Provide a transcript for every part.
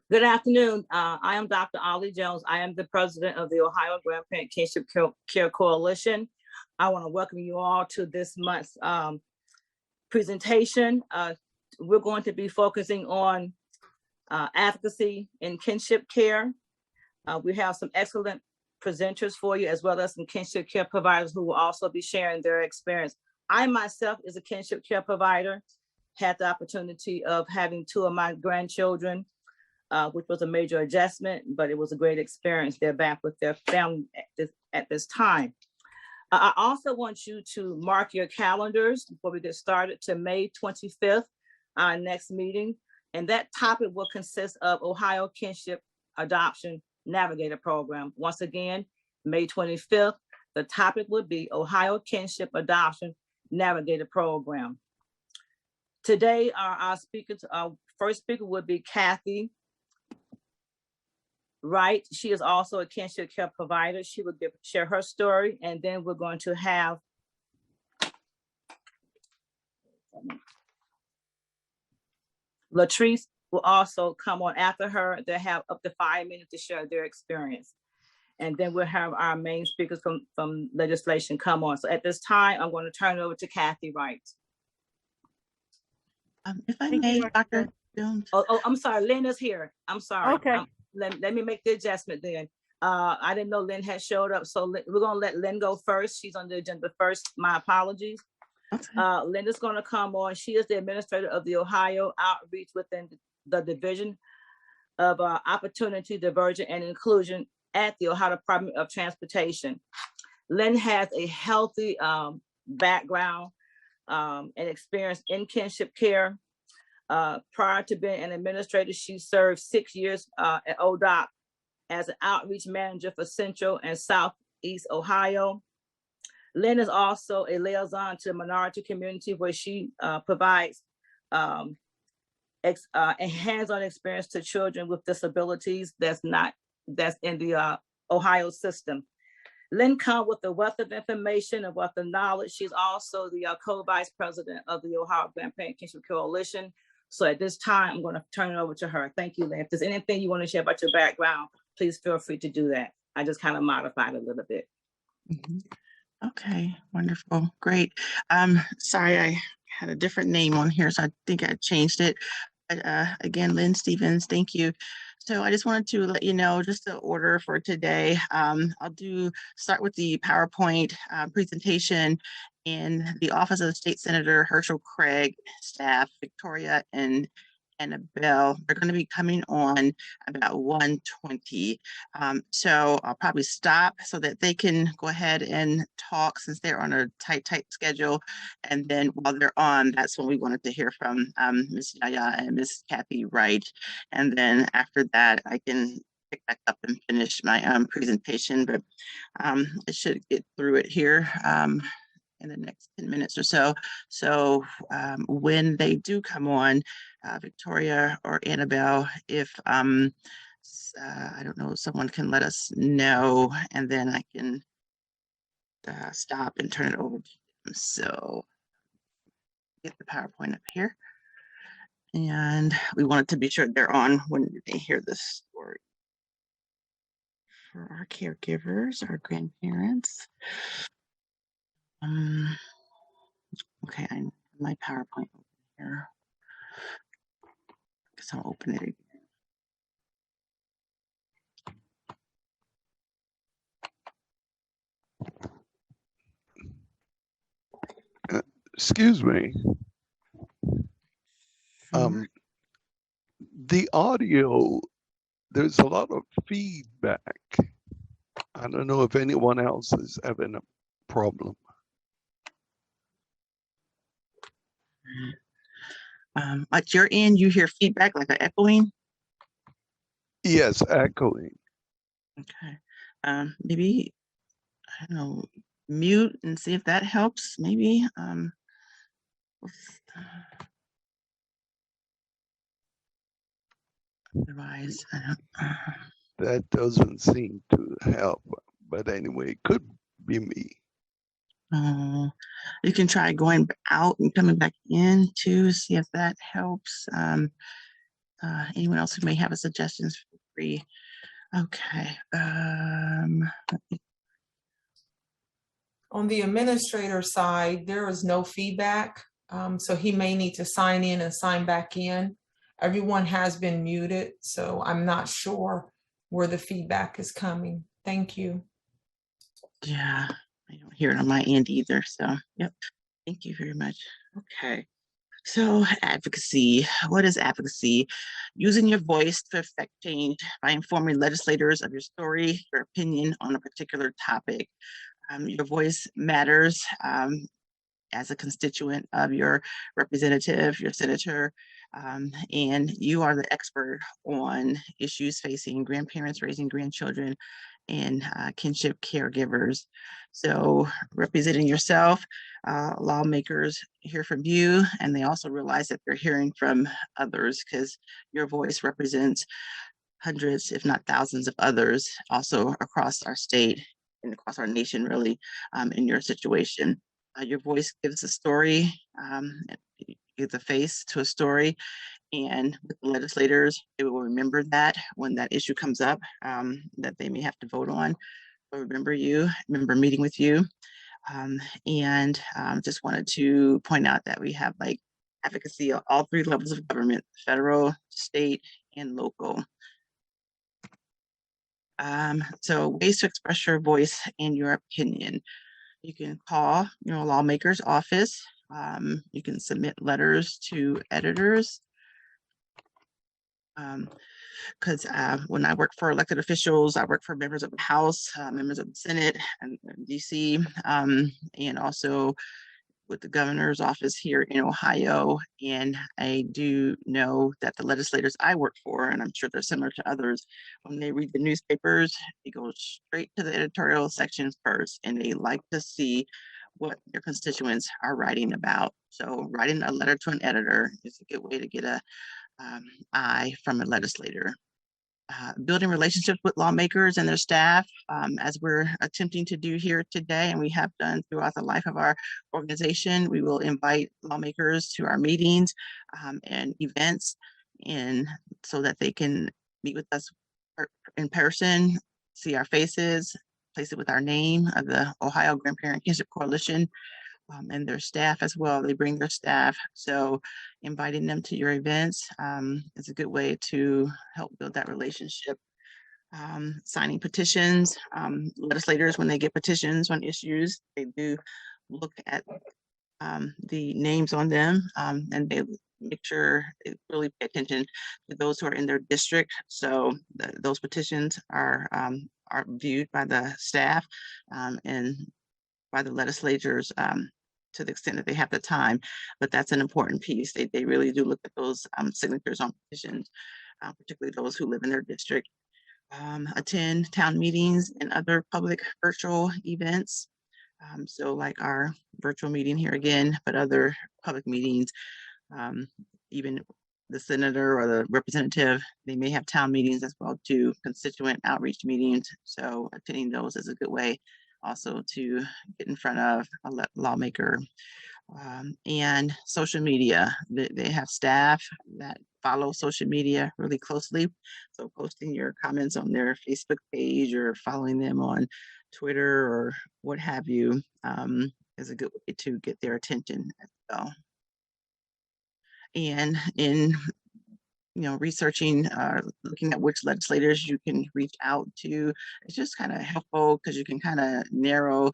Good afternoon. I am Dr. Ollie Jones. I am the president of the Ohio Grandparent Kinship Care Coalition. I want to welcome you all to this month's presentation. We're going to be focusing on advocacy in kinship care. We have some excellent presenters for you, as well as some kinship care providers who will also be sharing their experience. I myself is a kinship care provider, had the opportunity of having two of my grandchildren, which was a major adjustment, but it was a great experience. They're back with their family at this time. I also want you to mark your calendars before we get started to May 25th, our next meeting. And that topic will consist of Ohio Kinship Adoption Navigator Program. Once again, May 25th, the topic would be Ohio Kinship Adoption Navigator Program. Today, our first speaker would be Kathy Wright. She is also a kinship care provider. She will share her story, and then we're going to have Latrice will also come on after her. They have up to 5 minutes to share their experience. And then we'll have our main speakers from legislation come on. So at this time, I'm going to turn it over to Kathy Wright. If I may, Dr. Jones. Oh, I'm sorry, Lynn is here. I'm sorry. Okay. Let me make the adjustment then. I didn't know Lynn had showed up, so we're gonna let Lynn go first. She's on the agenda first. My apologies. Okay. Lynn is gonna come on. She is the administrator of the Ohio Outreach within the Division of Opportunity, Diversion, and Inclusion at the Ohio Department of Transportation. Lynn has a healthy background and experience in kinship care. Prior to being an administrator, she served 6 years at ODOC as an outreach manager for Central and Southeast Ohio. Lynn is also a liaison to the minority community, where she provides a hands-on experience to children with disabilities that's in the Ohio system. Lynn comes with a wealth of information and wealth of knowledge. She's also the co-vice president of the Ohio Grandparent Kinship Coalition. So at this time, I'm going to turn it over to her. Thank you, Lynn. If there's anything you want to share about your background, please feel free to do that. I just kind of modified a little bit. Mm-hmm. Okay, wonderful, great. Sorry, I had a different name on here, so I think I changed it. But again, Lynn Stevens, thank you. So I just wanted to let you know just the order for today. I'll start with the PowerPoint presentation in the Office of the State Senator Herschel Craig, staff, Victoria and Annabelle. They're going to be coming on about 1:20. So I'll probably stop so that they can go ahead and talk, since they're on a tight schedule. And then while they're on, that's when we wanted to hear from Ms. Yaya and Ms. Kathy Wright. And then after that, I can pick back up and finish my presentation, but I should get through it here in the next 10 minutes or so. So when they do come on, Victoria or Annabelle, if I don't know, someone can let us know, and then I can stop and turn it over to them. So get the PowerPoint up here. And we wanted to be sure they're on when they hear this story. For our caregivers, our grandparents. Okay, I have my PowerPoint open here. So I'll open it again. Excuse me. The audio, there's a lot of feedback. I don't know if anyone else is having a problem. At your end, you hear feedback like an echoing? Yes, echoing. Okay. Maybe, I don't know, mute and see if that helps, maybe. Otherwise, I don't. That doesn't seem to help, but anyway, it could be me. You can try going out and coming back in to see if that helps. Anyone else who may have a suggestions, feel free. Okay. On the administrator side, there is no feedback, so he may need to sign in and sign back in. Everyone has been muted, so I'm not sure where the feedback is coming. Thank you. Yeah, I don't hear it on my end either. So, yep. Thank you very much. Okay. So, advocacy. What is advocacy? Using your voice to affect change by informing legislators of your story, your opinion on a particular topic. Your voice matters as a constituent of your representative, your senator, and you are the expert on issues facing grandparents raising grandchildren and kinship caregivers. So representing yourself, lawmakers hear from you, and they also realize that they're hearing from others because your voice represents hundreds, if not thousands of others also across our state and across our nation, really, in your situation. Your voice gives a story, gives a face to a story, and with the legislators, they will remember that when that issue comes up that they may have to vote on. They'll remember meeting with you. And just wanted to point out that we have like advocacy at all three levels of government: federal, state, and local. So ways to express your voice and your opinion. You can call your lawmaker's office. You can submit letters to editors. Because when I work for elected officials, I work for members of the House, members of the Senate and DC, and also with the governor's office here in Ohio. And I do know that the legislators I work for, and I'm sure they're similar to others, when they read the newspapers, they go straight to the editorial sections first, and they like to see what their constituents are writing about. So writing a letter to an editor is a good way to get a eye from a legislator. Building relationships with lawmakers and their staff, as we're attempting to do here today, and we have done throughout the life of our organization. We will invite lawmakers to our meetings and events, and so that they can meet with us in person, see our faces, place it with our name of the Ohio Grandparent Kinship Coalition. And their staff as well. They bring their staff. So inviting them to your events is a good way to help build that relationship. Signing petitions. Legislators, when they get petitions on issues, they do look at the names on them and they make sure they really pay attention to those who are in their district. So those petitions are viewed by the staff and by the legislators to the extent that they have the time, but that's an important piece. They really do look at those signatures on petitions, particularly those who live in their district. Attend town meetings and other public virtual events. So like our virtual meeting here again, but other public meetings, even the senator or the representative, they may have town meetings as well too, constituent outreach meetings. So attending those is a good way also to get in front of a lawmaker. And social media, they have staff that follow social media really closely. So posting your comments on their Facebook page or following them on Twitter or what have you is a good way to get their attention as well. And in researching, looking at which legislators you can reach out to, it's just kind of helpful because you can kind of narrow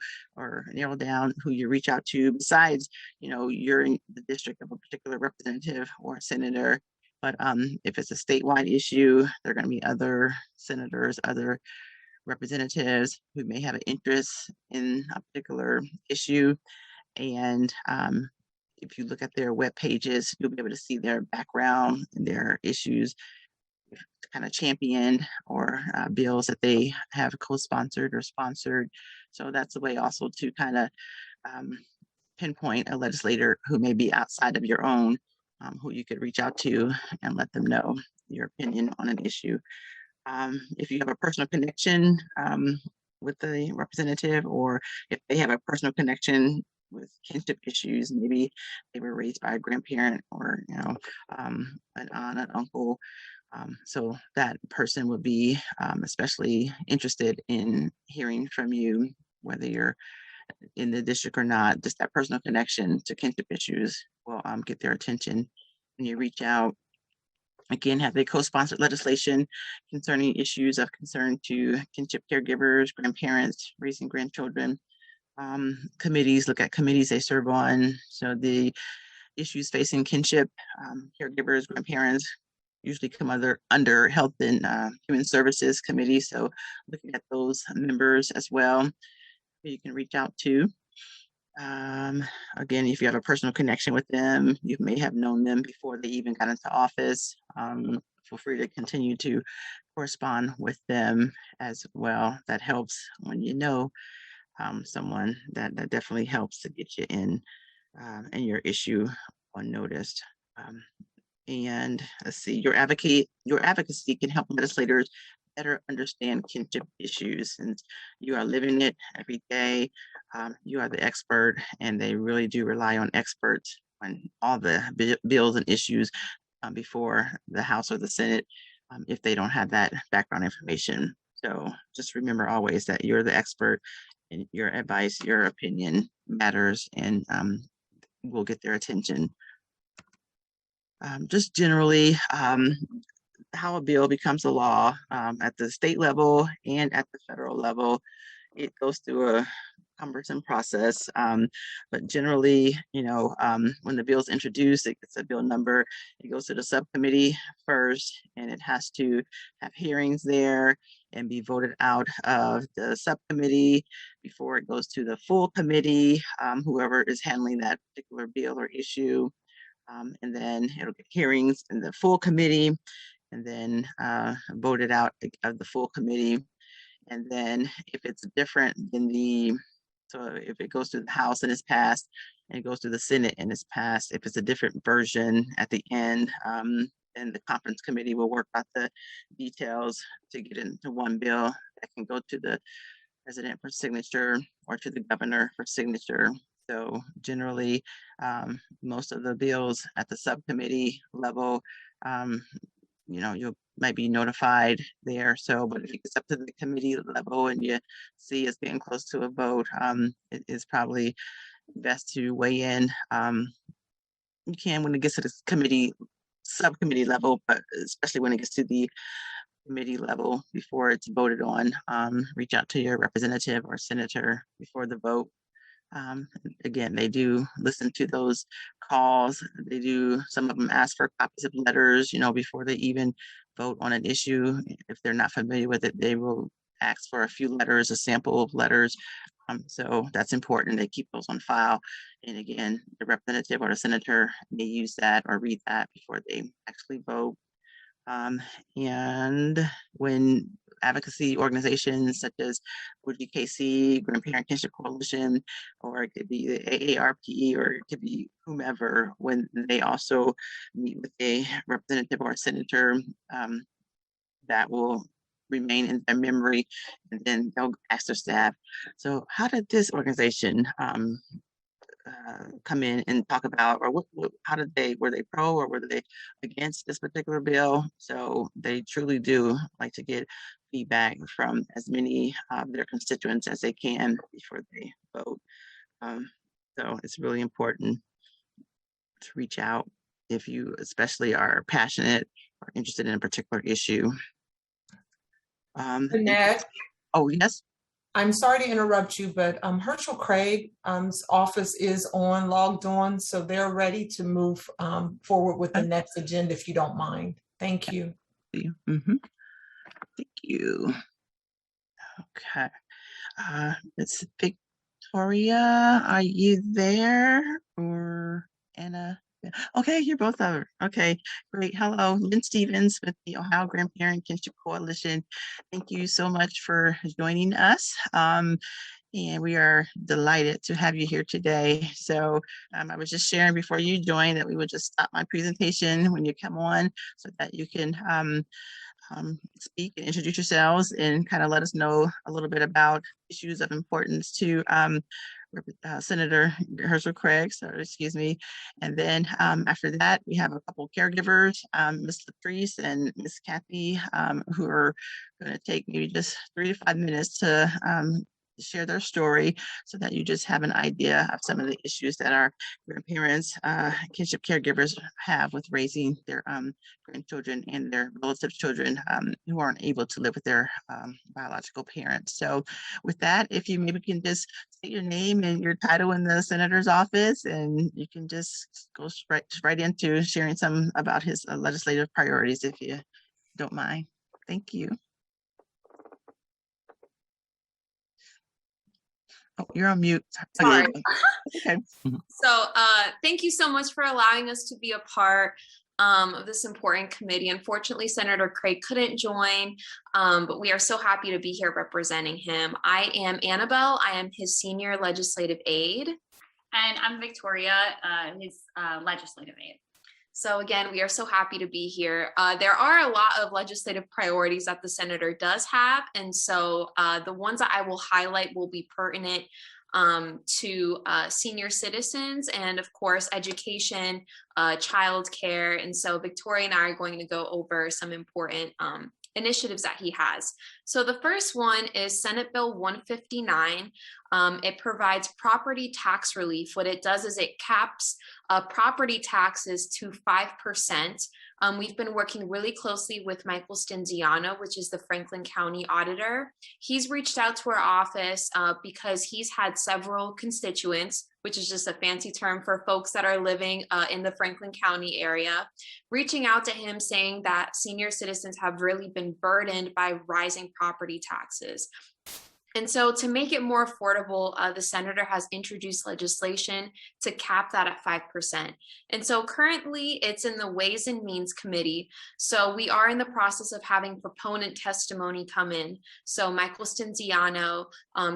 down who you reach out to. Besides, you're in the district of a particular representative or senator, but if it's a statewide issue, there are going to be other senators, other representatives who may have an interest in a particular issue. And if you look at their web pages, you'll be able to see their background and their issues kind of championed or bills that they have co-sponsored or sponsored. So that's a way also to kind of pinpoint a legislator who may be outside of your own, who you could reach out to and let them know your opinion on an issue. If you have a personal connection with the representative, or if they have a personal connection with kinship issues. Maybe they were raised by a grandparent or, an aunt, an uncle. So that person would be especially interested in hearing from you, whether you're in the district or not. Just that personal connection to kinship issues will get their attention when you reach out. Again, have they co-sponsored legislation concerning issues of concern to kinship caregivers, grandparents, raising grandchildren? Committees, look at committees they serve on. So the issues facing kinship caregivers, grandparents usually come under Health and Human Services Committee. So looking at those members as well, you can reach out to. Again, if you have a personal connection with them, you may have known them before they even got into office. Feel free to continue to correspond with them as well. That helps when you know someone. That definitely helps to get you in and your issue unnoticed. And let's see, your advocacy can help legislators better understand kinship issues, and you are living it every day. You are the expert, and they really do rely on experts on all the bills and issues before the House or the Senate if they don't have that background information. So just remember always that you're the expert, and your advice, your opinion matters, and will get their attention. Just generally, how a bill becomes a law at the state level and at the federal level, it goes through a cumbersome process. But generally, when the bill is introduced, it gets a bill number, it goes to the subcommittee first, and it has to have hearings there and be voted out of the subcommittee before it goes to the full committee, whoever is handling that particular bill or issue. And then it'll get hearings in the full committee, and then voted out of the full committee. And then if it's different than so if it goes to the House and is passed, and it goes to the Senate and is passed, if it's a different version at the end, then the conference committee will work out the details to get into one bill that can go to the president for signature or to the governor for signature. So generally, most of the bills at the subcommittee level, you might be notified there. So, but if it gets up to the committee level and you see it's getting close to a vote, it is probably best to weigh in. You can when it gets to the subcommittee level, but especially when it gets to the committee level before it's voted on, reach out to your representative or senator before the vote. Again, they do listen to those calls. Some of them ask for copies of letters, before they even vote on an issue. If they're not familiar with it, they will ask for a few letters, a sample of letters. So that's important. They keep those on file. And again, the representative or the senator may use that or read that before they actually vote. And when advocacy organizations such as OGKC, Grandparent Kinship Coalition, or it could be the AARP, or it could be whomever, when they also meet with a representative or a senator, that will remain in their memory, and then they'll ask their staff, so how did this organization come in and talk about, or were they pro or were they against this particular bill? So they truly do like to get feedback from as many of their constituents as they can before they vote. So it's really important to reach out if you especially are passionate or interested in a particular issue. Lynnette, Oh, yes. I'm sorry to interrupt you, but Herschel Craig's office is logged on, so they're ready to move forward with the next agenda, if you don't mind. Thank you. Mm-hmm. Thank you. Okay. It's Victoria. Are you there? Or Anna? Okay, you're both over. Okay, great. Hello, Lynn Stevens with the Ohio Grandparent Kinship Coalition. Thank you so much for joining us. And we are delighted to have you here today. So I was just sharing before you joined that we would just stop my presentation when you come on so that you can speak and introduce yourselves and kind of let us know a little bit about issues of importance to Senator Herschel Craig, so excuse me. And then after that, we have a couple caregivers, Ms. Latrice and Ms. Kathy, who are going to take maybe just 3 to 5 minutes to share their story so that you just have an idea of some of the issues that our grandparents, kinship caregivers have with raising their grandchildren and their relative children who aren't able to live with their biological parents. So with that, if you maybe can just state your name and your title in the senator's office, and you can just go right into sharing some about his legislative priorities, if you don't mind. Thank you. Oh, you're on mute. Sorry. Okay. So thank you so much for allowing us to be a part of this important committee. Unfortunately, Senator Craig couldn't join, but we are so happy to be here representing him. I am Annabelle. I am his senior legislative aide. And I'm Victoria, his legislative aide. So again, we are so happy to be here. There are a lot of legislative priorities that the senator does have. And so the ones that I will highlight will be pertinent to senior citizens and of course, education, childcare. And so Victoria and I are going to go over some important initiatives that he has. So the first one is Senate Bill 159. It provides property tax relief. What it does is it caps property taxes to 5%. We've been working really closely with Michael Stenziano, which is the Franklin County auditor. He's reached out to our office because he's had several constituents, which is just a fancy term for folks that are living in the Franklin County area, reaching out to him saying that senior citizens have really been burdened by rising property taxes. And so to make it more affordable, the senator has introduced legislation to cap that at 5%. And so currently it's in the Ways and Means Committee. So we are in the process of having proponent testimony come in. So Michael Stenziano,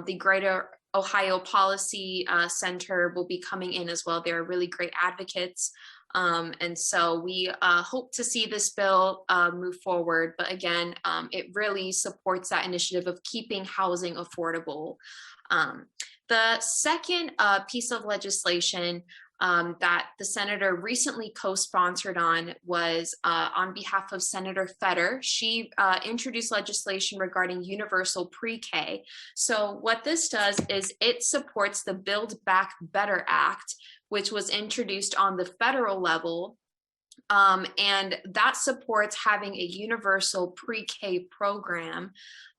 the Greater Ohio Policy Center will be coming in as well. They're really great advocates. And so we hope to see this bill move forward. But again, it really supports that initiative of keeping housing affordable. The second piece of legislation that the senator recently co-sponsored on was on behalf of Senator Fetter. She introduced legislation regarding universal pre-K. So what this does is it supports the Build Back Better Act, which was introduced on the federal level. And that supports having a universal pre-K program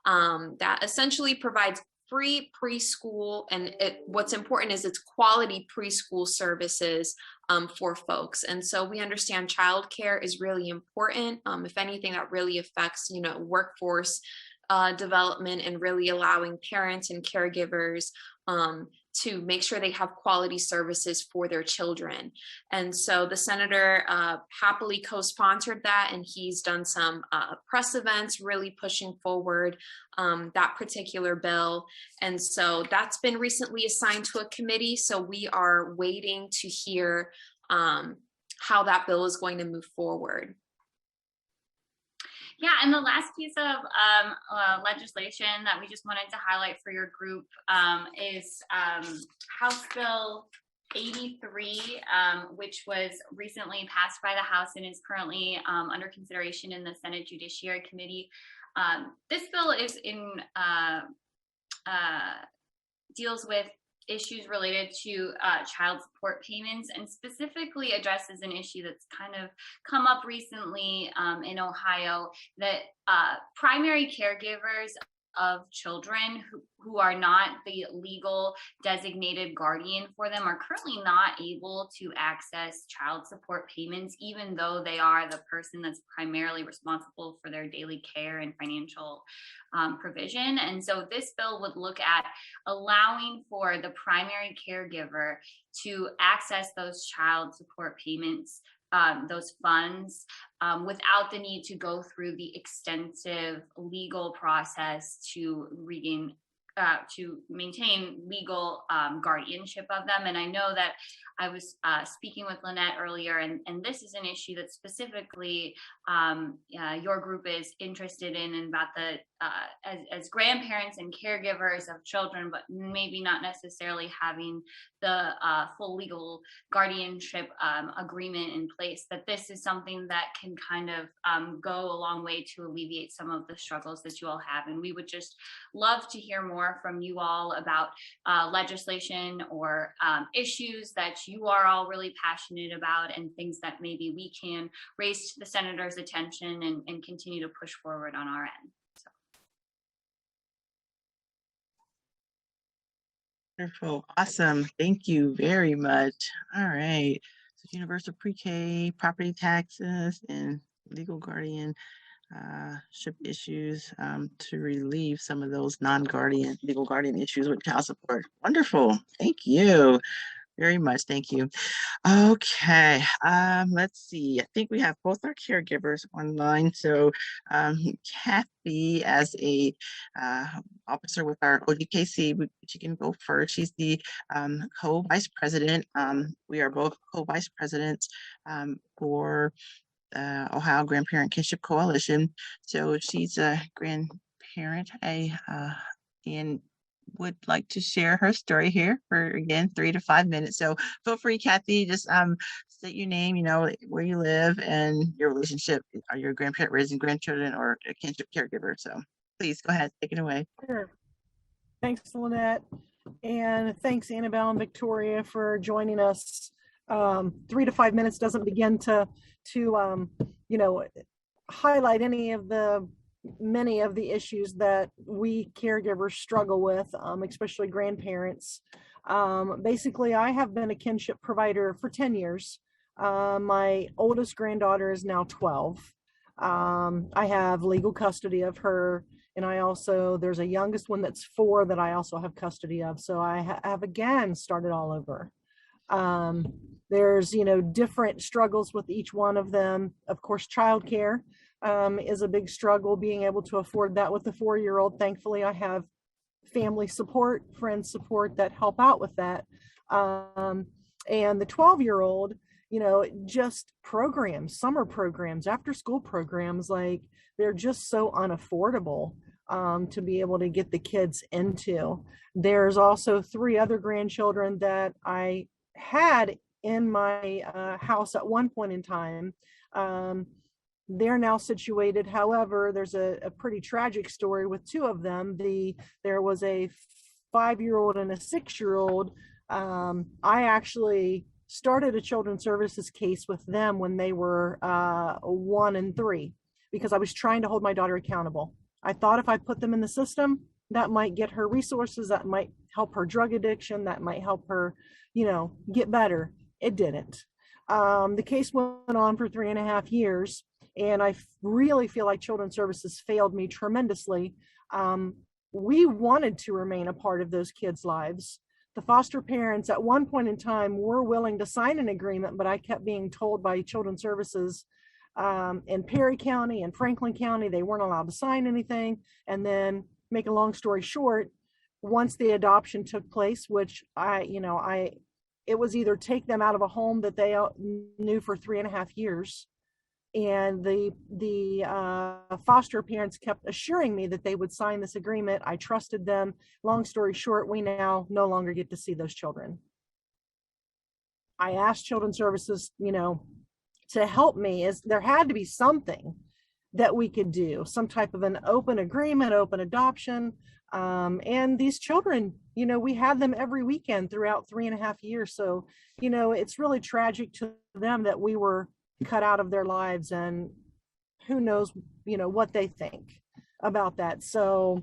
that essentially provides free preschool, and what's important is it's quality preschool services for folks. And so we understand childcare is really important. If anything, that really affects, workforce development and really allowing parents and caregivers to make sure they have quality services for their children. And so the senator happily co-sponsored that, and he's done some press events really pushing forward that particular bill. And so that's been recently assigned to a committee. So we are waiting to hear how that bill is going to move forward. Yeah, and the last piece of legislation that we just wanted to highlight for your group is House Bill 83, which was recently passed by the House and is currently under consideration in the Senate Judiciary Committee. This bill is deals with issues related to child support payments, and specifically addresses an issue that's kind of come up recently in Ohio, that primary caregivers of children who are not the legal designated guardian for them are currently not able to access child support payments, even though they are the person that's primarily responsible for their daily care and financial provision. And so this bill would look at allowing for the primary caregiver to access those child support payments, those funds, without the need to go through the extensive legal process to regain to maintain legal guardianship of them. And I know that I was speaking with Lynnette earlier, and this is an issue that specifically your group is interested in, and about the as grandparents and caregivers of children, but maybe not necessarily having the full legal guardianship agreement in place, that this is something that can kind of go a long way to alleviate some of the struggles that you all have. And we would just love to hear more from you all about legislation or issues that you are all really passionate about, and things that maybe we can raise to the senator's attention and continue to push forward on our end. So. Wonderful. Awesome. Thank you very much. All right. So universal pre-K, property taxes, and legal guardianship issues to relieve some of those legal guardian issues with child support. Wonderful. Thank you very much. Thank you. Okay. Let's see. I think we have both our caregivers online. So Kathy, as a officer with our OGKC, she can go first. She's the co-vice president. We are both co-vice presidents for Ohio Grandparent Kinship Coalition. So she's a grandparent and would like to share her story here for, again, 3 to 5 minutes. So feel free, Kathy, just state your name, where you live, and your relationship. Are you a grandparent raising grandchildren or a kinship caregiver? So please go ahead, take it away. Sure. Thanks, Lynnette. And thanks, Annabelle and Victoria, for joining us. 3 to 5 minutes doesn't begin to highlight many of the issues that we caregivers struggle with, especially grandparents. Basically, I have been a kinship provider for 10 years. My oldest granddaughter is now 12. I have legal custody of her, and there's a youngest one that's 4 that I also have custody of. So I have again started all over. There's, different struggles with each one of them. Of course, childcare is a big struggle, being able to afford that with the 4-year-old. Thankfully, I have family support, friend support that help out with that. And the 12-year-old, just programs, summer programs, after school programs, like they're just so unaffordable to be able to get the kids into. There's also 3 other grandchildren that I had in my house at one point in time. They're now situated. However, there's a pretty tragic story with 2 of them. There was a 5-year-old and a 6-year-old. I actually started a children's services case with them when they were 1 and 3, because I was trying to hold my daughter accountable. I thought if I put them in the system, that might get her resources, that might help her drug addiction, that might help her, get better. It didn't. The case went on for 3.5 years. And I really feel like Children's Services failed me tremendously. We wanted to remain a part of those kids' lives. The foster parents at one point in time were willing to sign an agreement, but I kept being told by Children's Services in Perry County and Franklin County, they weren't allowed to sign anything. And then, make a long story short, once the adoption took place, which it was either take them out of a home that they knew for 3.5 years, and the foster parents kept assuring me that they would sign this agreement. I trusted them. Long story short, we now no longer get to see those children. I asked Children's Services, to help me. There had to be something that we could do, some type of an open agreement, open adoption. And these children, we had them every weekend throughout 3.5 years. So, it's really tragic to them that we were cut out of their lives, and who knows, what they think about that. So,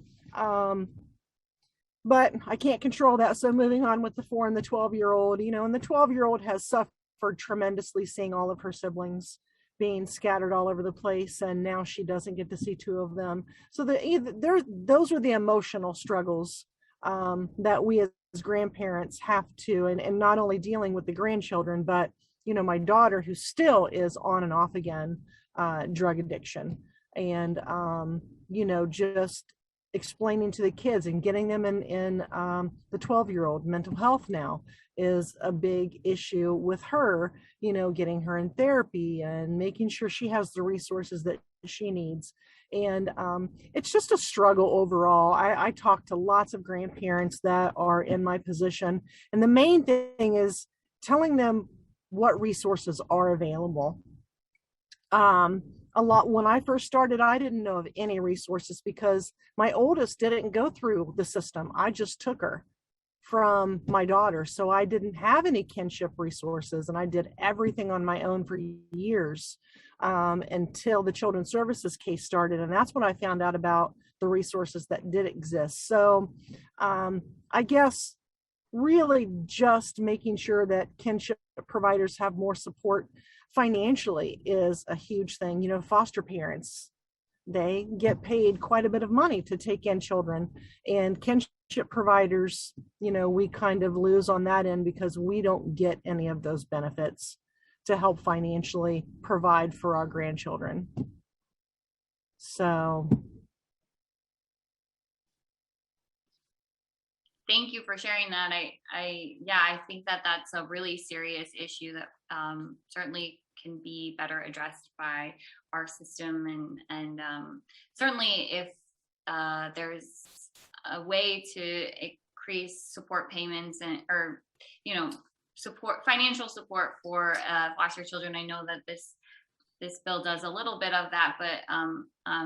but I can't control that. So moving on with the 4 and the 12-year-old, and the 12-year-old has suffered tremendously, seeing all of her siblings being scattered all over the place, and now she doesn't get to see 2 of them. So those are the emotional struggles that we as grandparents have to, and not only dealing with the grandchildren, but my daughter, who still is on and off again, drug addiction, and just explaining to the kids and getting them in the 12-year-old mental health now is a big issue with her, you know, getting her in therapy and making sure she has the resources that she needs. And it's just a struggle overall. I talk to lots of grandparents that are in my position. And the main thing is telling them what resources are available. A lot, when I first started, I didn't know of any resources because my oldest didn't go through the system. I just took her from my daughter. So I didn't have any kinship resources, and I did everything on my own for years until the Children's Services case started. And that's when I found out about the resources that did exist. So I guess really just making sure that kinship providers have more support financially is a huge thing. You know, foster parents, they get paid quite a bit of money to take in children, and kinship providers, you know, we kind of lose on that end because we don't get any of those benefits to help financially provide for our grandchildren. So thank you for sharing that. I think that that's a really serious issue that certainly can be better addressed by our system, and certainly if there's a way to increase support payments or financial support for foster children. I know that this bill does a little bit of that, but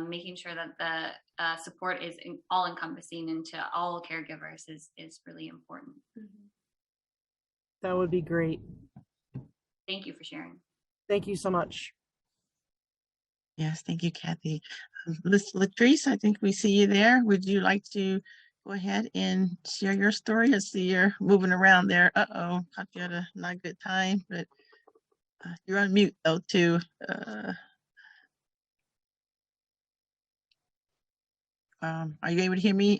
making sure that the support is all encompassing into all caregivers is really important. that would be great. Thank you for sharing. Thank you so much. Yes, thank you, Kathy. Latrice, I think we see you there. Would you like to go ahead and share your story? I see you're moving around there. Uh-oh, caught you at a not good time, but you're on mute though too. Are you able to hear me?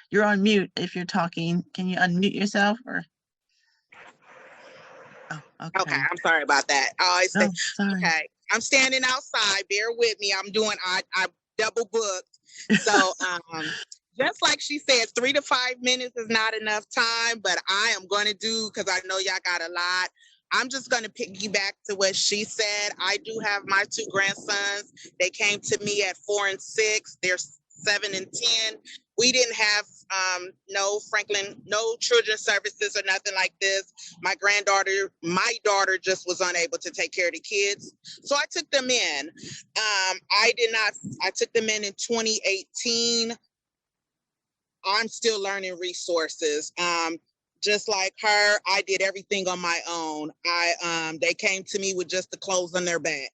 You're on mute if you're talking. Can you unmute yourself or? Oh, okay. Okay, I'm sorry about that. I No, say, sorry. okay, I'm standing outside. Bear with me. I double booked. So, just like she said, 3 to 5 minutes is not enough time, but I am going to do, because I know y'all got a lot. I'm just going to piggyback to what she no I do have my 2 grandsons. They came to me at 4 and 6. They're 7 and 10. We didn't have no children's services or nothing like this. My daughter just was unable to take care of the kids. So I took them in. I took them in 2018. I'm still learning resources. Just like her, I did everything on my own. They came to me with just the clothes on their back.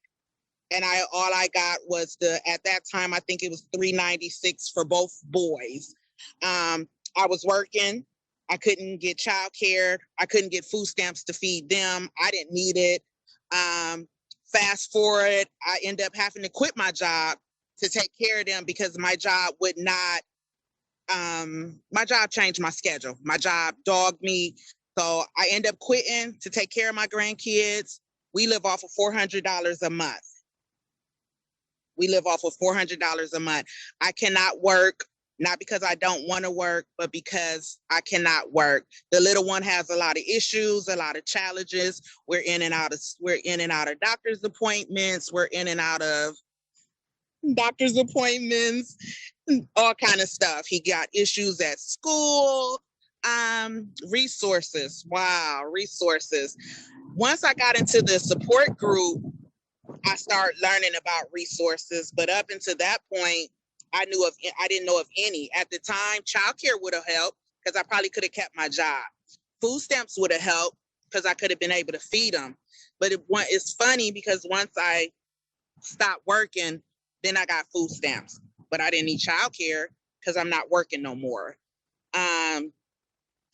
And all I got was at that time, I think it was $396 for both boys. I was working. I couldn't get childcare. I couldn't get food stamps to feed them. I didn't need it. Fast forward, I end up having to quit my job to take care of them because my job would not, my job changed my schedule. My job dogged me. So I end up quitting to take care of my grandkids. We live off of $400 a month. I cannot work. Not because I don't want to work, but because I cannot work. The little one has a lot of issues, a lot of challenges. We're in and out of doctor's appointments. We're in and out of doctor's appointments, all kind of stuff. He got issues at school. Resources. Wow, resources. Once I got into the support group, I started learning about resources, but up until that point, I didn't know of any. At the time, childcare would have helped because I probably could have kept my job. Food stamps would have helped because I could have been able to feed them. But it's funny because once I stopped working, then I got food stamps. But I didn't need childcare because I'm not working no more.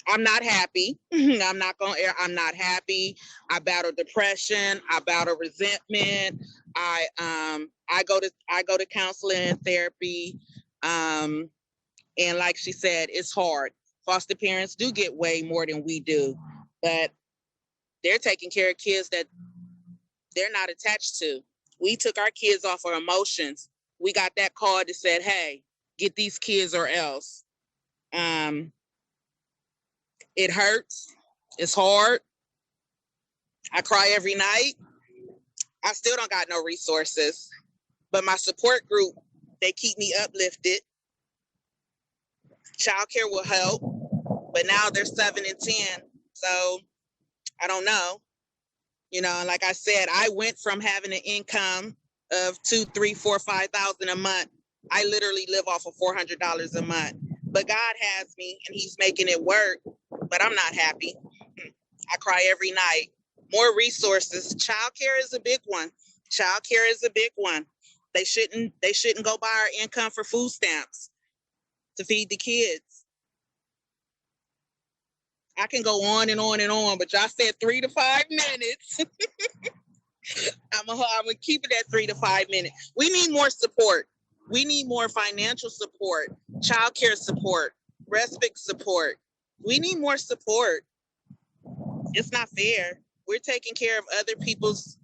I'm not happy. I'm not happy. I battle depression. I battle resentment. I go to counseling and therapy. And like she said, it's hard. Foster parents do get way more than we do, but they're taking care of kids that they're not attached to. We took our kids off our emotions. We got that card that said, hey, get these kids or else. It hurts. It's hard. I cry every night. I still don't got no resources, but my support group, they keep me uplifted. Childcare will help, but now they're 7 and 10. So I don't know. You know, and like I said, I went from having an income of $2,000, $3,000, $4,000, $5,000 a month. I literally live off of $400 a month. But God has me and he's making it work, but I'm not happy. I cry every night. More resources. Childcare is a big one. Childcare is a big one. They shouldn't go buy our income for food stamps to feed the kids. I can go on and on and on, but y'all said 3 to 5 minutes. I'm gonna keep it at 3 to 5 minutes. We need more support. We need more financial support, childcare support, respite support. We need more support. It's not fair. We're taking care of other people's.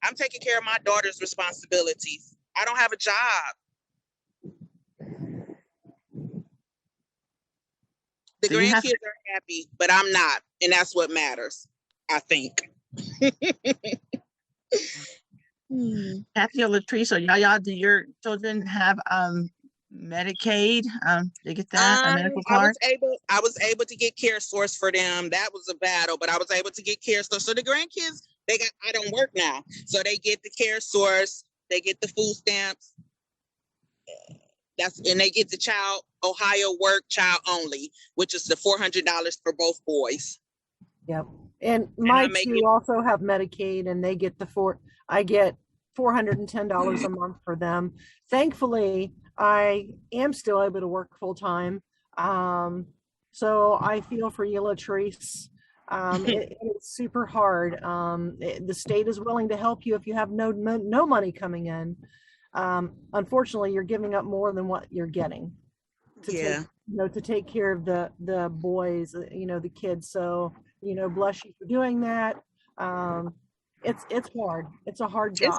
I'm taking care of my daughter's responsibilities. I don't have a job. The So you have- grandkids are happy, but I'm not. And that's what matters, I think. Kathy or Latrice or Yaya, do your children have Medicaid? They get that, a medical card? I was able to get Care Source for them. That was a battle, but I was able to get Care Source. So the grandkids, I don't work now. So they get the Care Source, they get the food stamps. And they get the Ohio work child only, which is the $400 for both boys. Yep. And my two also have Medicaid and they get I get $410 a month for them. Thankfully, I am still able to work full time. So I feel for you, Latrice. It's super hard. The state is willing to help you if you have no money coming in. Unfortunately, you're giving up more than what you're getting to take care of the boys, the kids. So, bless you for doing that. It's hard. It's a hard job.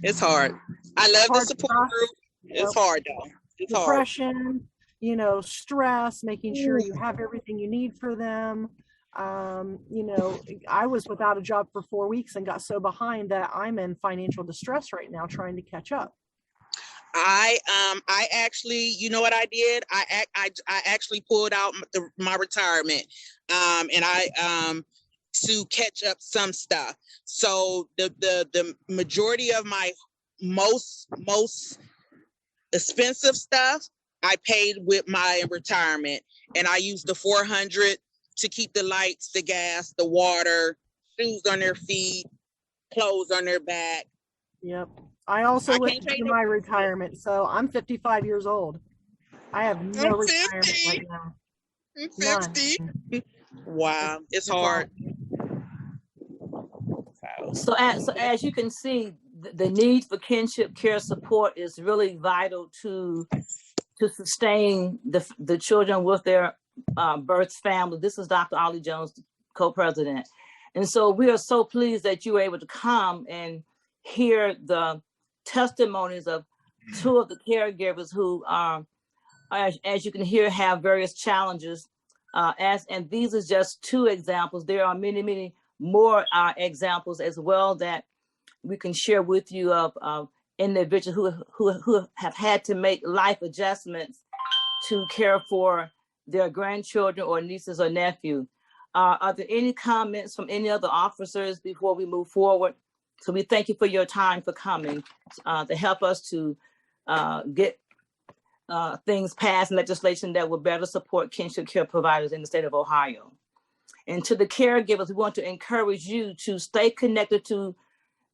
It's hard. I love the support group. It's hard though. It's depression, stress, making sure you have everything you need for them. I was without a job for 4 weeks and got so behind that I'm in financial distress right now trying to catch up. I actually, you know what I did? I actually pulled out my retirement, and I to catch up some stuff. So the majority of my most expensive stuff I paid with my retirement, and I used the $400 to keep the lights, the gas, the water, shoes on their feet, clothes on their back. Yep. I also went to my retirement, so I'm 55 years old. I have no retirement right now. I'm 50. Wow, it's hard. So as you can see, the need for kinship care support is really vital to sustain the children with their birth family. This is Dr. Ollie Jones, co-president. And so we are so pleased that you were able to come and hear the testimonies of two of the caregivers who are, as you can hear, have various challenges. And these are just two examples. There are many, many more examples as well that we can share with you of individuals who have had to make life adjustments to care for their grandchildren or nieces or nephews. Are there any comments from any other officers before we move forward? So we thank you for your time for coming to help us to get things passed, legislation that will better support kinship care providers in the state of Ohio. And to the caregivers, we want to encourage you to stay connected to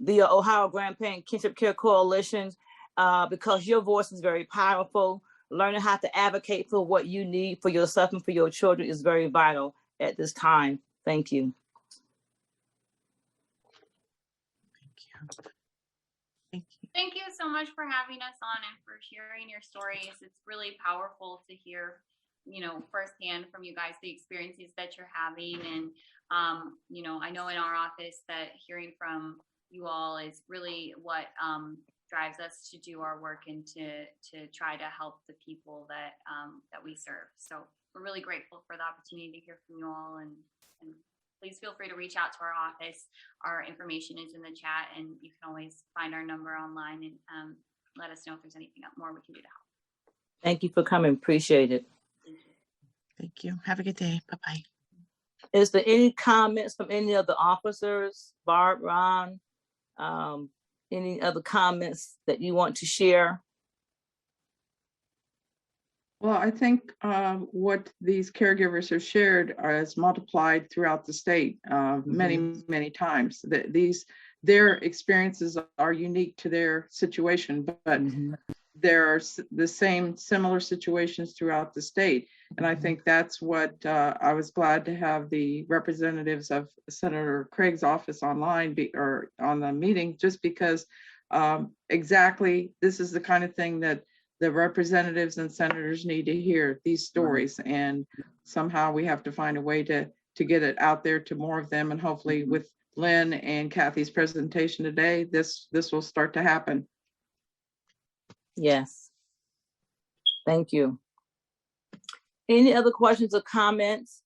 the Ohio Grandparent Kinship Care Coalition because your voice is very powerful. Learning how to advocate for what you need for yourself and for your children is very vital at this time. Thank you. Thank you so much for having us on and for sharing your stories. It's really powerful to hear, firsthand from you guys, the experiences that you're having. And, I know in our office that hearing from you all is really what drives us to do our work and to try to help the people that that we serve. So we're really grateful for the opportunity to hear from you all, and please feel free to reach out to our office. Our information is in the chat, and you can always find our number online and let us know if there's anything more we can do to help. Thank you for coming. Appreciate it. Thank you. Thank you. Have a good day. Bye-bye. Is there any comments from any of the officers, Barb, Ron? Any other comments that you want to share? Well, I think what these caregivers have shared is multiplied throughout the state many times. Their experiences are unique to their situation, but there are the same similar situations throughout the state. And I think that's what I was glad to have the representatives of Senator Craig's office online or on the meeting, just because exactly this is the kind of thing that the representatives and senators need to hear, these stories. And somehow we have to find a way to get it out there to more of them. And hopefully with Lynn and Kathy's presentation today, this will start to happen. Yes. Thank you. Any other questions or comments?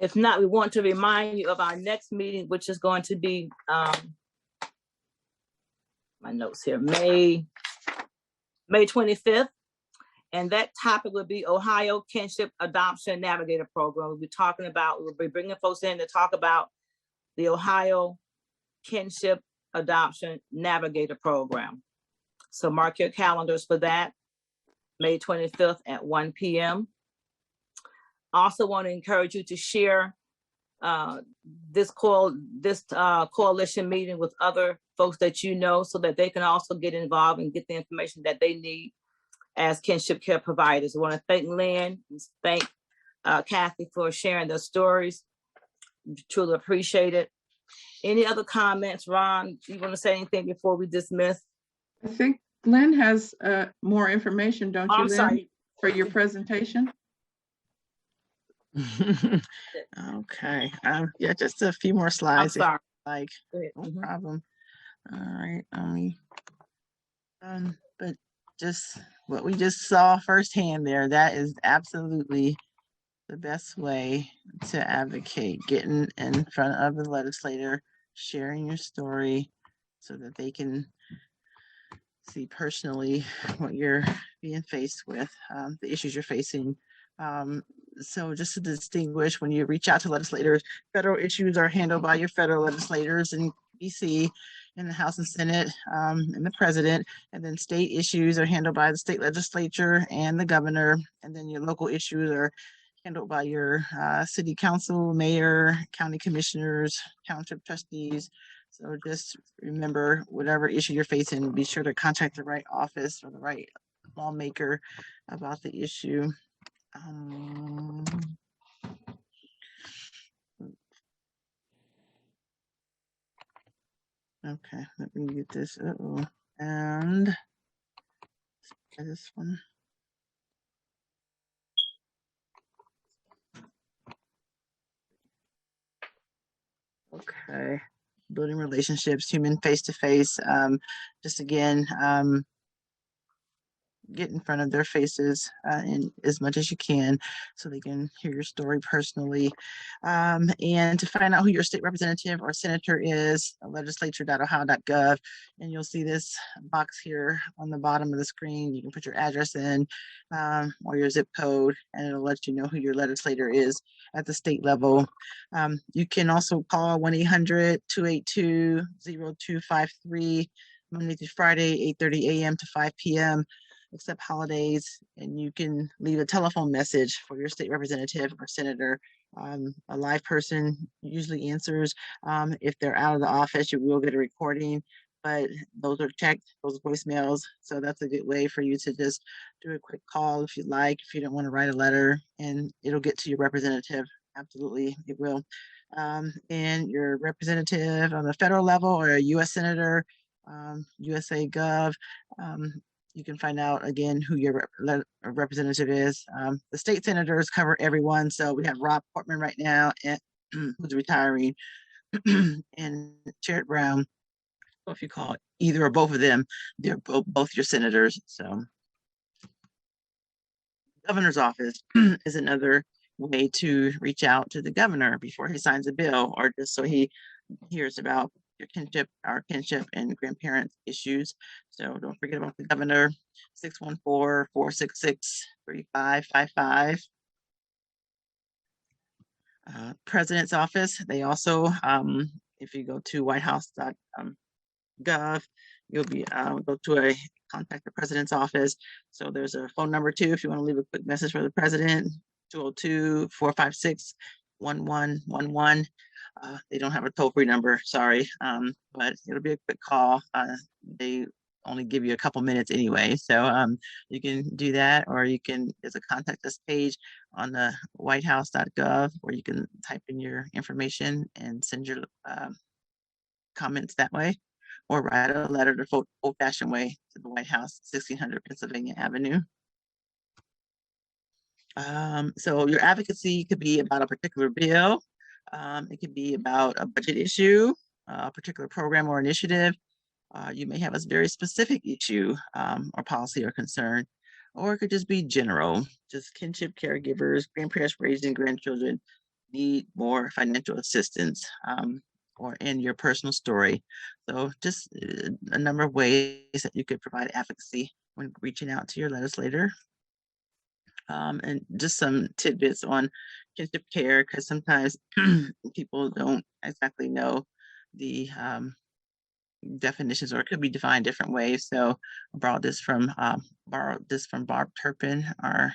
If not, we want to remind you of our next meeting, which is going to be, my notes here, May 25th. And that topic will be Ohio Kinship Adoption Navigator Program. We'll be bringing folks in to talk about the Ohio Kinship Adoption Navigator Program. So mark your calendars for that, May 25th at 1 p.m. Also want to encourage you to share this coalition meeting with other folks that you know, so that they can also get involved and get the information that they need as kinship care providers. I want to thank Lynn, thank Kathy for sharing their stories. Truly appreciate it. Any other comments? Ron, you want to say anything before we dismiss? I think Lynn has more information, don't you, I'm Lynn, sorry. for your presentation? Okay. Yeah, just a few more slides. I'm sorry. Like, no problem. All right. But just what we just saw firsthand there, that is absolutely the best way to advocate, getting in front of the legislator, sharing your story so that they can see personally what you're being faced with, the issues you're facing. So just to distinguish, when you reach out to legislators, federal issues are handled by your federal legislators in DC, in the House and Senate, and the president, and then state issues are handled by the state legislature and the governor, and then your local issues are handled by your city council, mayor, county commissioners, township trustees. So just remember, whatever issue you're facing, be sure to contact the right office or the right lawmaker about the issue. Okay, let me get this. And this one. Okay, building relationships, human face-to-face. Just again, get in front of their faces in as much as you can so they can hear your story personally. And to find out who your state representative or senator is, legislature.ohio.gov, and you'll see this box here on the bottom of the screen. You can put your address in or your zip code, and it'll let you know who your legislator is at the state level. You can also call 1-800-282-0253 Monday through Friday, 8:30 a.m. to 5 p.m. except holidays, and you can leave a telephone message for your state representative or senator. A live person usually answers. If they're out of the office, you will get a recording, but those are checked, those voicemails. So that's a good way for you to just do a quick call if you like, if you don't want to write a letter, and it'll get to your representative. Absolutely, it will. And your representative on the federal level or a U.S. senator, USA Gov, you can find out again who your representative is. The state senators cover everyone. So we have Rob Portman right now who's retiring, and Sherrod Brown. So if you call either or both of them, they're both your senators. So governor's office is another way to reach out to the governor before he signs a bill, or just so he hears about your kinship, our kinship and grandparent issues. So don't forget about the governor, 614-466-3555. President's office, they also, if you go to whitehouse.gov, you'll be go to a contact the president's office. So there's a phone number too if you want to leave a quick message for the president, 202-456-1111. They don't have a toll-free number, sorry, but it'll be a quick call. They only give you a couple minutes anyway, so you can do that, or you can, there's a contact us page on the whitehouse.gov where you can type in your information and send your comments that way, or write a letter the old-fashioned way to the White House, 1600 Pennsylvania Avenue. So your advocacy could be about a particular bill. It could be about a budget issue, a particular program or initiative. You may have a very specific issue or policy or concern, or it could just be general, just kinship caregivers, grandparents raising grandchildren need more financial assistance, or in your personal story. So just a number of ways that you could provide advocacy when reaching out to your legislator. And just some tidbits on kinship care, because sometimes people don't exactly know the definitions, or it could be defined different ways. So I borrowed this from Barb Turpin, our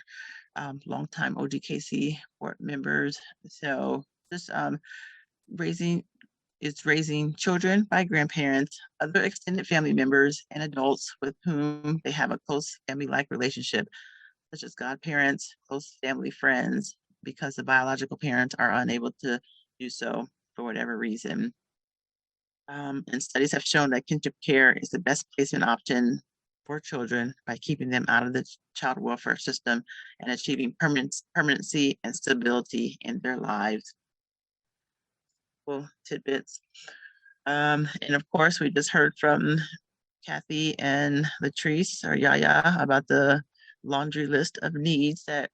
longtime OGKC board members. So just raising children by grandparents, other extended family members, and adults with whom they have a close family-like relationship, such as godparents, close family friends, because the biological parents are unable to do so for whatever reason. And studies have shown that kinship care is the best placement option for children by keeping them out of the child welfare system and achieving permanency and stability in their lives. Well, tidbits. And of course, we just heard from Kathy and Latrice, or Yaya, about the laundry list of needs that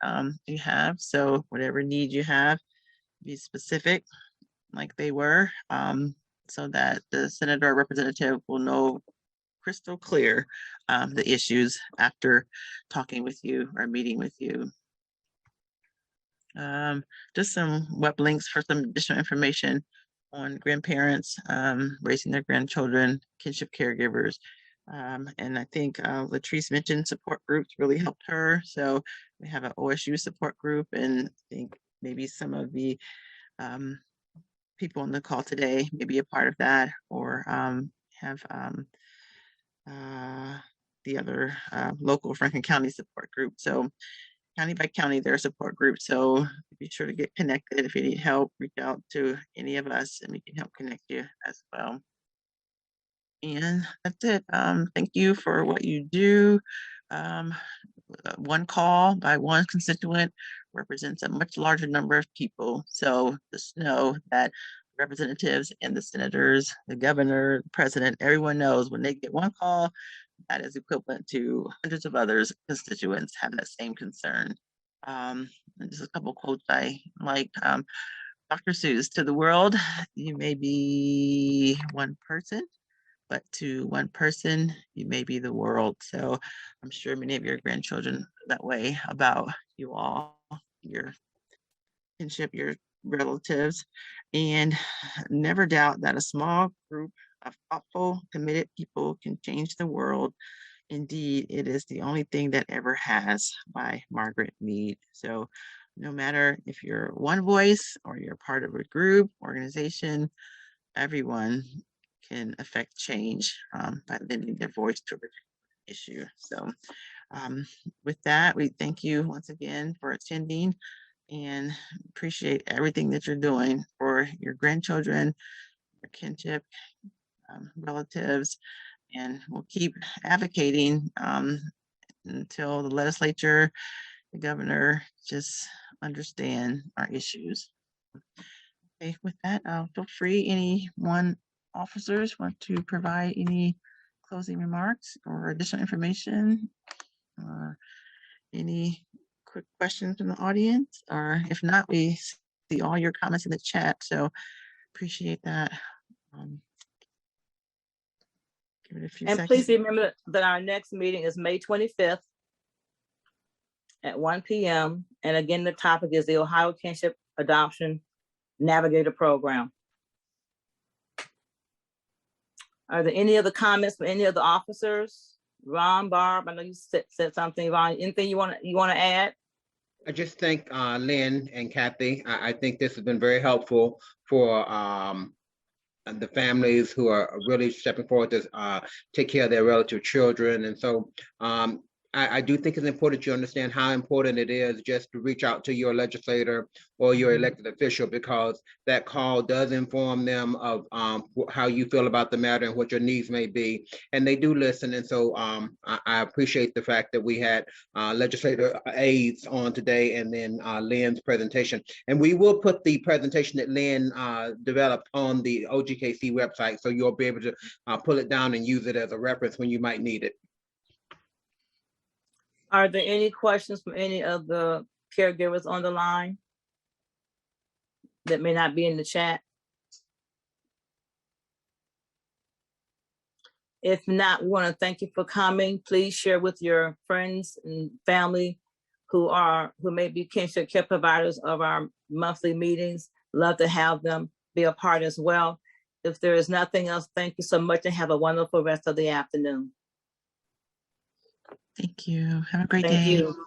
you have. So whatever need you have, be specific like they were, so that the senator or representative will know crystal clear the issues after talking with you or meeting with you. Just some web links for some additional information on grandparents raising their grandchildren, kinship caregivers. And I think Latrice mentioned support groups really helped her. So we have an OSU support group, and I think maybe some of the people on the call today may be a part of that, or have the other local Franklin County support group. So county by county, their support group. So be sure to get connected. If you need help, reach out to any of us and we can help connect you as well. And that's it. Thank you for what you do. One call by one constituent represents a much larger number of people. So just know that representatives and the senators, the governor, the president, everyone knows when they get one call, that is equivalent to hundreds of others constituents have that same concern. And just a couple quotes I like. Dr. Seuss, to the world, you may be one person, but to one person, you may be the world. So I'm sure many of your grandchildren that way about you all, your kinship, your relatives, and never doubt that a small group of thoughtful, committed people can change the world. Indeed, it is the only thing that ever has, by Margaret Mead. So no matter if you're one voice or you're part of a group, organization, everyone can affect change by lending their voice to an issue. So with that, we thank you once again for attending and appreciate everything that you're doing for your grandchildren, your kinship, relatives, and we'll keep advocating until the legislature, the governor just understand our issues. Okay, with that, feel free, anyone officers want to provide any closing remarks or additional information, or any quick questions from the audience? Or if not, we see all your comments in the chat, so appreciate that. Give it a few And seconds. please remember that our next meeting is May 25th at 1 p.m. And again, the topic is the Ohio Kinship Adoption Navigator Program. Are there any other comments from any of the officers? Ron, Barb, I know you said something. Ron, anything you want to add? I just thank Lynn and Kathy. I think this has been very helpful for the families who are really stepping forward to take care of their relative children. And so I do think it's important you understand how important it is just to reach out to your legislator or your elected official, because that call does inform them of how you feel about the matter and what your needs may be. And they do listen. And so I appreciate the fact that we had legislator aides on today, and then Lynn's presentation. And we will put the presentation that Lynn developed on the OGKC website, so you'll be able to pull it down and use it as a reference when you might need it. Are there any questions from any of the caregivers on the line that may not be in the chat? If not, we want to thank you for coming. Please share with your friends and family who may be kinship care providers of our monthly meetings. Love to have them be a part as well. If there is nothing else, thank you so much and have a wonderful rest of the afternoon. Thank you. Have a great Thank day. you.